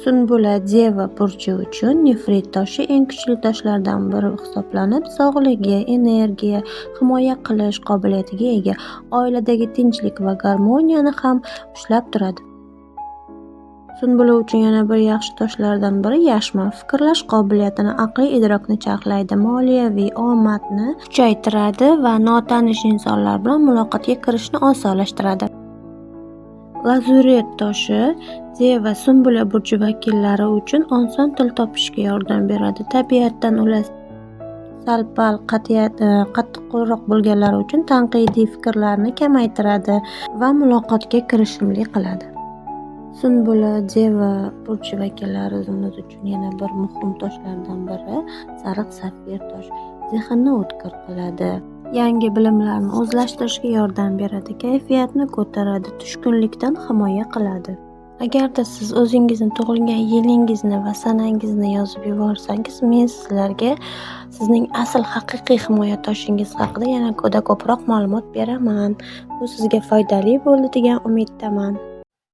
Sunbula Deva burchi uchun nefrit toshi eng kuchli toshlardan biri hisoblanib, sog'lig'i, energiya, himoya qilish qobiliyatiga ega, oiladagi tinchlik va garmoniyani ham ushlab turadi. Sunbula uchun yana bir yaxshi toshlardan biri yashma. Fikrlash qobiliyatini, aqliy idrokni charxlaydi, moliyaviy omadni kuchaytiradi va notanish insonlar bilan muloqotga kirishni osonlashtiradi. Lazuret toshi Deva Sunbula burchi vakillari uchun oson til topishga yordam beradi. Tabiatdan ular sal-pal qattiqqo'lroq bo'lganlari uchun tanqidiy fikrlarni kamaytiradi va muloqotga kirishimli qiladi. Sunbula Deva burchi vakillarimiz uchun yana bir muhim toshlardan biri sariq sapfir tosh. Zehnni o'tkir qiladi. Yangi bilimlarni o'zlashtirishga yordam beradi, kayfiyatni ko'taradi, tushkunlikdan himoya qiladi. Agarda siz o'zingizni tug'ilgan yilingizni va sanangizni yozib yuborsangiz, men sizlarga sizning asl haqiqiy himoya toshingiz haqida yana ko'proq ma'lumot beraman. Bu sizga foydali bo'ladi degan umiddaman.